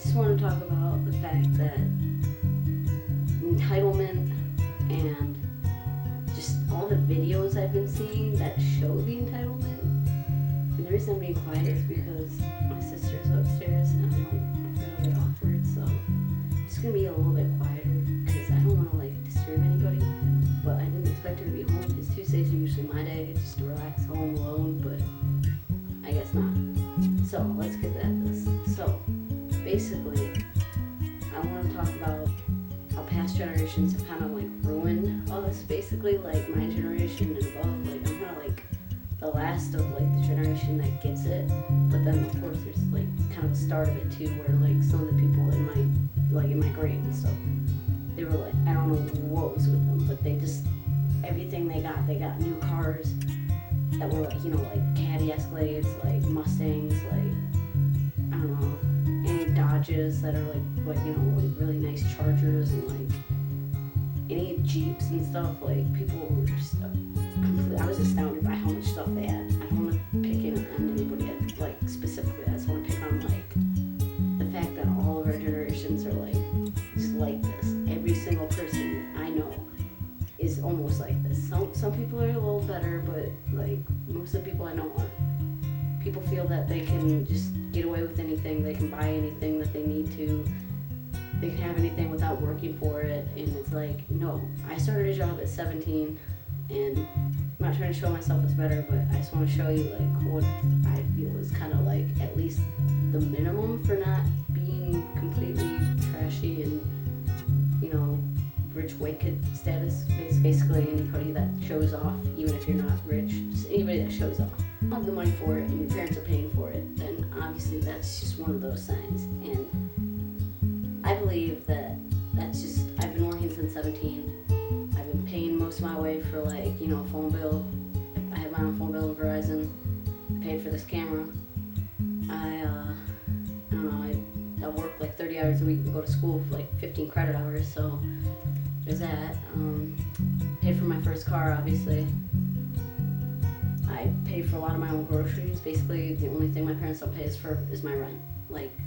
just want to talk about the fact that entitlement and just all the videos I've been seeing that show the entitlement. And the reason I'm being quiet is because my sister's upstairs and I feel a bit awkward, so I'm just gonna be a little bit quieter because I don't want to disturb anybody. But I didn't expect her to be home because Tuesdays are usually my day, just to relax home alone, but I guess not. So let's get at this. So basically, I want to talk about how past generations have kind of ruined us. Basically, my generation and above, I'm kind of the last of the generation that gets it. But then of course there's kind of the start of it too, where some of the people in my grade and stuff, they were I don't know what was with them, but they just everything they got new cars that were Caddy Escalades, Mustangs, I don't know, any Dodges that are really nice Chargers, and any Jeeps and stuff. People were just I was astounded by how much stuff they had. I don't want to pick on anybody specifically. I just want to pick on the fact that all of our generations are just like this. Every single person I know is almost like this. Some people are a little better, but most of the people I know aren't. People feel that they can just get away with anything, they can buy anything that they need to, they can have anything without working for it, and it's no. I started a job at 17, and I'm not trying to show myself as better, but I just want to show you what I feel is kind of at least the minimum for not being completely trashy and rich white kid status. Basically anybody that shows off, even if you're not rich, just anybody that shows off. You have the money for it and your parents are paying for it, then obviously that's just one of those signs. And I believe that that's just, I've been working since 17. I've been paying most of my way for phone bill. I have my own phone bill in Verizon. I paid for this camera. I work 30 hours a week and go to school for 15 credit hours, so there's that. Paid for my first car, obviously. I pay for a lot of my own groceries. Basically, the only thing my parents don't pay is my rent.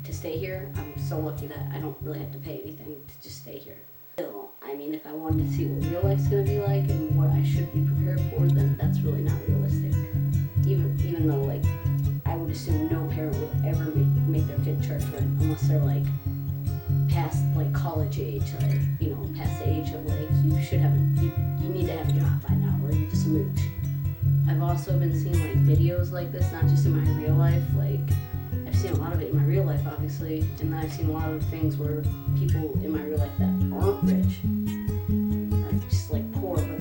To stay here, I'm so lucky that I don't really have to pay anything to just stay here. Still, if I wanted to see what real life's gonna be like and what I should be prepared for, then that's really not realistic. Even though I would assume no parent would ever make their kid charge rent unless they're past college age, past the age of you need to have a job by now, or you're just a mooch. I've also been seeing videos like this, not just in my real life. I've seen a lot of it in my real life, obviously, and then I've seen a lot of things where people in my real life that aren't rich are just poor, but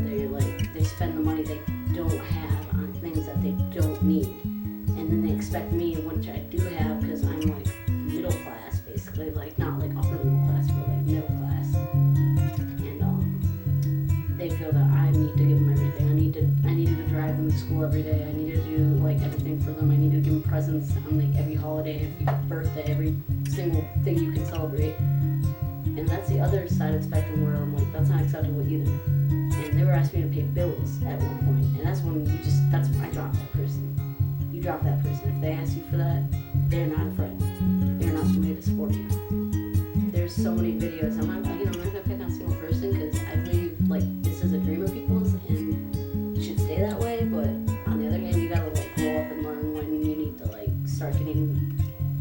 they spend the money they don't have on things that they don't need, and then they expect me, which I do have because I'm middle class, basically, not upper middle class, but middle class, and they feel that I need to give them everything. I needed to drive them to school every day. I needed to do everything for them. I needed to give them presents on every holiday, every birthday, every single thing you can celebrate. And that's the other side of the spectrum where I'm that's not acceptable either. And they were asking me to pay bills at one point, and that's when I dropped that person. You drop that person. If they ask you for that, they're not a friend. They're not somebody to support you. There's so many videos. I'm not gonna pick on a single person because I believe this is a dream of people's and it should stay that way. But on the other hand, you gotta grow up and learn when you need to start getting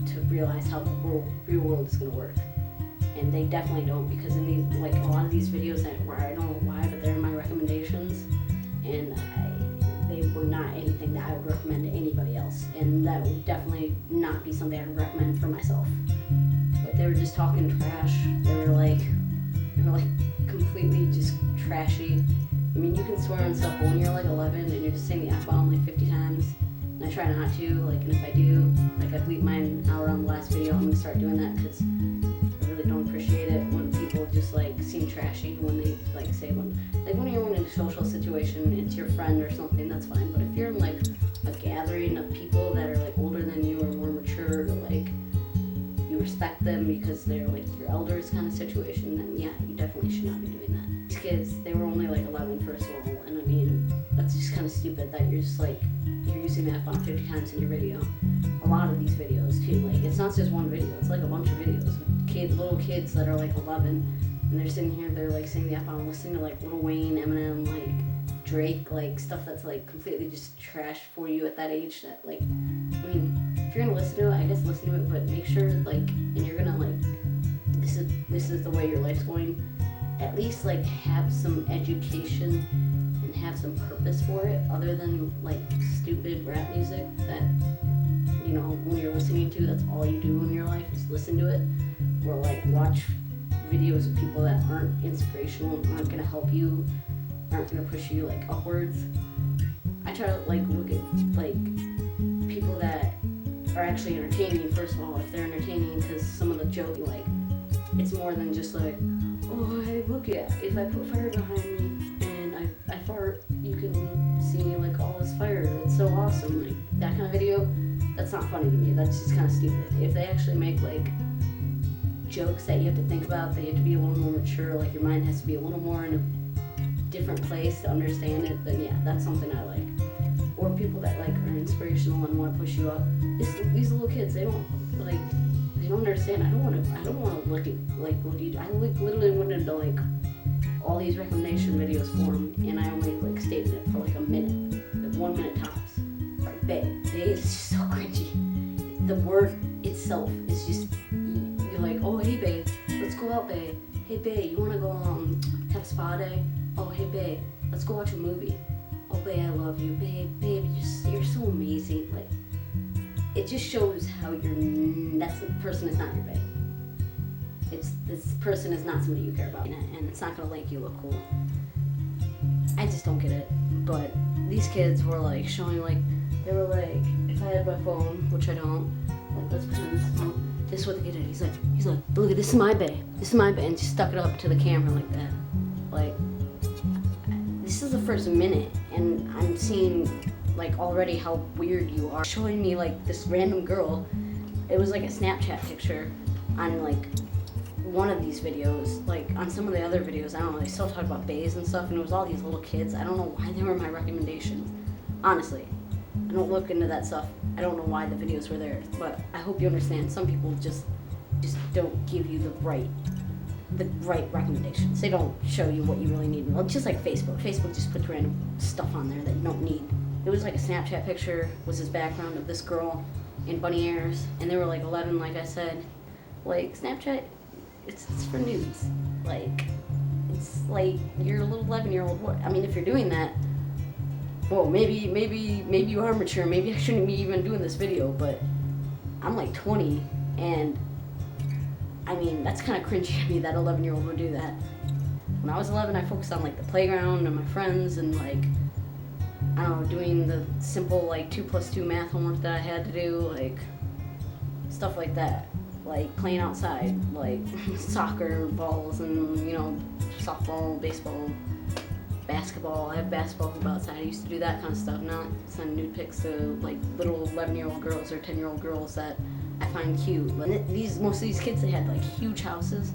to realize how the real world is gonna work. And they definitely don't, because in these a lot of these videos where I don't know why, but they're in my recommendations, and they were not anything that I would recommend to anybody else, and that would definitely not be something I would recommend for myself. But they were just talking trash. They were completely just trashy. You can swear on stuff when you're 11 and you're just saying the F-bomb 50 times, and I try not to, and if I do, I bleep mine out on the last video. I'm gonna start doing that because I really don't appreciate it when people just seem trashy when they say when you're in a social situation, it's your friend or something, that's fine. But if you're in a gathering of people that are older than you or more mature, or you respect them because they're your elders kind of situation, then yeah, you definitely should not be doing that. These kids, they were only 11 first of all, and that's just kind of stupid that you're just you're using that F-bomb 50 times in your video. a lot of these videos too. Like, it's not just one video, it's like a bunch of videos with little kids that are like 11, and they're sitting here, they're like saying the F-bomb, listening to like Lil Wayne, Eminem, like Drake, like stuff that's like completely just trash for you at that age. That, like, I mean, if you're gonna listen to it, I guess listen to it, but make sure, like, and you're gonna, like, this is the way your life's going, at least like have some education and have some purpose for it, other than like stupid rap music that, you know, when you're listening to, that's all you do in your life is listen to it, or like watch videos of people that aren't inspirational, aren't gonna help you, aren't gonna push you like upwards. I try to like look at like people that are actually entertaining, first of all, if they're entertaining, because some of the jokes, like, it's more than just like, oh, hey, look at, if I put fire behind me and I fart, you can see like all this fire, that's so awesome. Like, that kind of video, that's not funny to me, that's just kind of stupid. If they actually make like jokes that you have to think about, that you have to be a little more mature, like your mind has to be a little more in a different place to understand it, then yeah, that's something I like. Or people that like are inspirational and want to push you up. These little kids, they don't understand. I don't want to look at you. I literally went into like all these recommendation videos for them, and I only like stayed in it for like a minute, like 1 minute tops. Right, babe is just so cringy. The word itself is just, you're like, oh hey babe, let's go out, babe. Hey babe, you wanna go have a spa day? Oh hey babe, let's go watch a movie. Oh babe, I love you, babe, you're so amazing. Like, it just shows how that person is not your babe. This person is not somebody you care about, and it's not gonna make you look cool. I just don't get it. But these kids were like showing, like, they were like, if I had my phone, which I don't, like, let's pretend this is what the kid did. He's like, look, this is my babe, and just stuck it up to the camera like that. Like, this is the first minute, and I'm seeing like already how weird you are. Showing me like this random girl, it was like a Snapchat picture on like one of these videos. Like on some of the other videos, I don't know, they still talk about bays and stuff, and it was all these little kids. I don't know why they were my recommendations. Honestly, I don't look into that stuff. I don't know why the videos were there, but I hope you understand. Some people just don't give you the right recommendations. They don't show you what you really need. Well, just like Facebook just puts random stuff on there that you don't need. It was like a Snapchat picture, was his background of this girl in bunny ears, and they were like 11, like I said. Like, Snapchat, it's for nudes. Like, it's like, you're a little 11-year-old. What? I mean, if you're doing that, well, maybe you are mature. Maybe I shouldn't be even doing this video, but I'm like 20, and I mean, that's kind of cringy of me that 11-year-old would do that. When I was 11, I focused on like the playground and my friends, and like, I don't know, doing the simple like 2 + 2 math homework that I had to do, like stuff like that, like playing outside, like soccer balls and, you know, softball, baseball, basketball. I have basketball hoop outside. I used to do that kind of stuff, not send nude pics to like little 11-year-old girls or 10-year-old girls that I find cute. But most of these kids, they had like huge houses.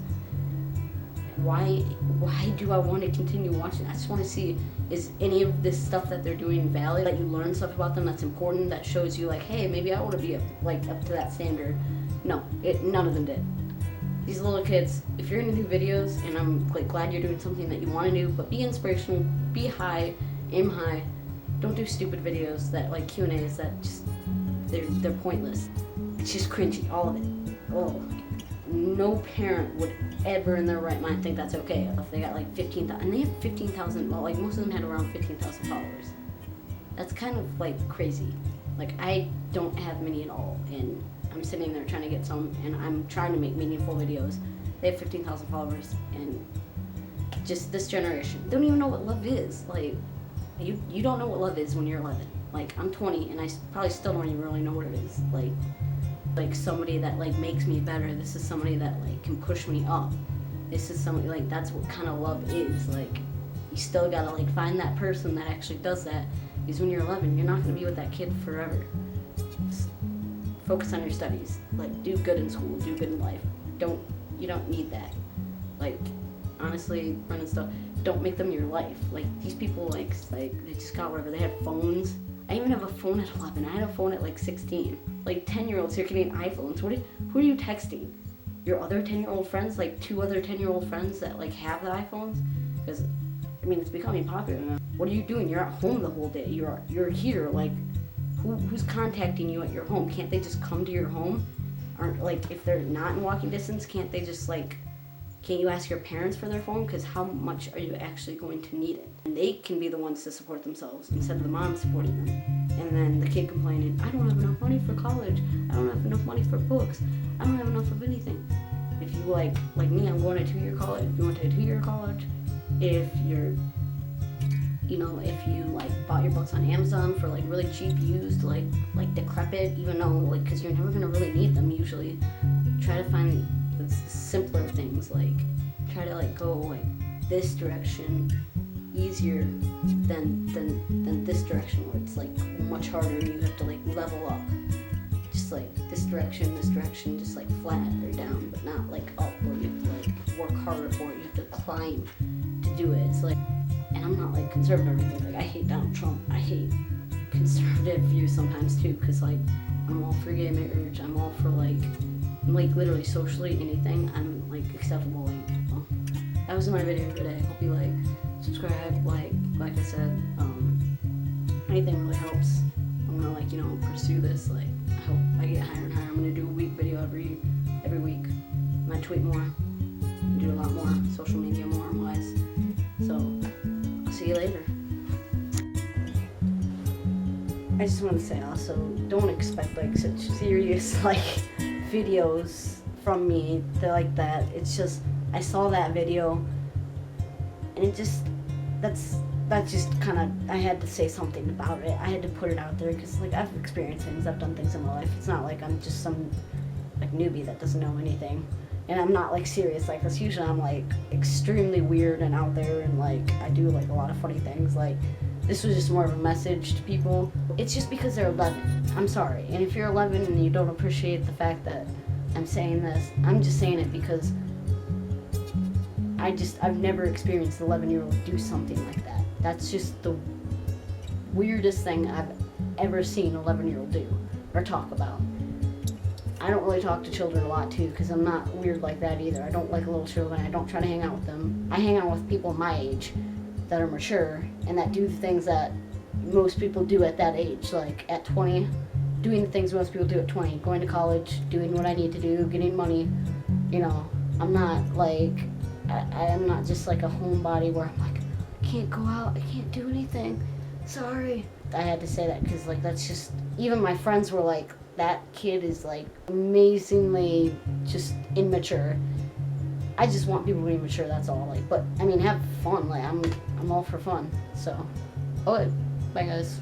Why do I want to continue watching? I just want to see, is any of this stuff that they're doing valid? That you learn stuff about them that's important, that shows you like, hey, maybe I want to be up to that standard. No, none of them did. These little kids, if you're gonna do videos, and I'm like glad you're doing something that you want to do, but be inspirational, be high, aim high. Don't do stupid videos that like Q&As that just they're pointless. It's just cringy, all of it. Oh, no parent would ever in their right mind think that's okay if they got like 15,000, and they have 15,000. Well, like most of them had around 15,000 followers. That's kind of like crazy. Like, I don't have many at all, and I'm sitting there trying to get some, and I'm trying to make meaningful videos. They have 15,000 followers, and just this generation don't even know what love is. Like, you don't know what love is when you're 11. Like, I'm 20, and I probably still don't even really know what it is. Like somebody that like makes me better. This is somebody that like can push me up. This is somebody, like, that's what kind of love is. Like, you still gotta like find that person that actually does that, because when you're 11, you're not gonna be with that kid forever. Just focus on your studies. Like, do good in school, do good in life. You don't need that. Like, honestly, friends and stuff, don't make them your life. Like, these people, like they just got whatever. They had phones. I even have a phone at 11. I had a phone at like 16. Like 10-year-olds here getting iPhones. Who are you texting? Your other 10-year-old friends? Like 2 other 10-year-old friends that like have the iPhones? Because, I mean, it's becoming popular now. What are you doing? You're at home the whole day. You're here. Like, who's contacting you at your home? Can't they just come to your home? Aren't, like, if they're not in walking distance, can't they just, like, can't you ask your parents for their phone? Because how much are you actually going to need it? And they can be the ones to support themselves instead of the mom supporting them. And then the kid complaining, I don't have enough money for college. I don't have enough money for books. I don't have enough of anything. If you like me, I'm going to 2-year college. If you went to a 2-year college, if you're, you know, if you like bought your books on Amazon for like really cheap used, like decrepit, even though like, because you're never gonna really need them usually. Try to find the simpler things, like try to like go like this direction easier than this direction where it's like much harder. You have to like level up. Just like this direction, just like flat or down, but not like up where you have to like work harder for it. You have to climb to do it. It's like, and I'm not like conservative or anything. Like I hate Donald Trump. I hate conservative views sometimes too, because like I'm all for gay marriage. I'm all for like literally socially anything. I'm like acceptable. Like, well, that was my video today. Hope you like, subscribe, like I said. Anything really helps. I'm gonna like, you know, pursue this. Like I hope I get higher and higher. I'm gonna do a week video every week. I'm gonna tweet more, do a lot more social media more wise. So I'll see you later. I just want to say also, don't expect like such serious like videos from me like that. It's just, I saw that video and it just, that's just kind of, I had to say something about it. I had to put it out there because like I've experienced things, I've done things in my life. It's not like I'm just some like newbie that doesn't know anything. And I'm not like serious like this. Usually I'm like extremely weird and out there and like I do like a lot of funny things. Like this was just more of a message to people. It's just because they're 11. I'm sorry. And if you're 11 and you don't appreciate the fact that I'm saying this, I'm just saying it because I've never experienced an 11-year-old do something like that. That's just the weirdest thing I've ever seen an 11-year-old do or talk about. I don't really talk to children a lot too because I'm not weird like that either. I don't like little children. I don't try to hang out with them. I hang out with people my age that are mature and that do the things that most people do at that age, like at 20, doing the things most people do at 20, going to college, doing what I need to do, getting money. You know, I'm not like, I am not just like a homebody where I'm like, I can't go out, I can't do anything, sorry. I had to say that because like that's just, even my friends were like, that kid is like amazingly just immature. I just want people to be mature, that's all. Like, but I mean, have fun. Like I'm all for fun. So, bye guys.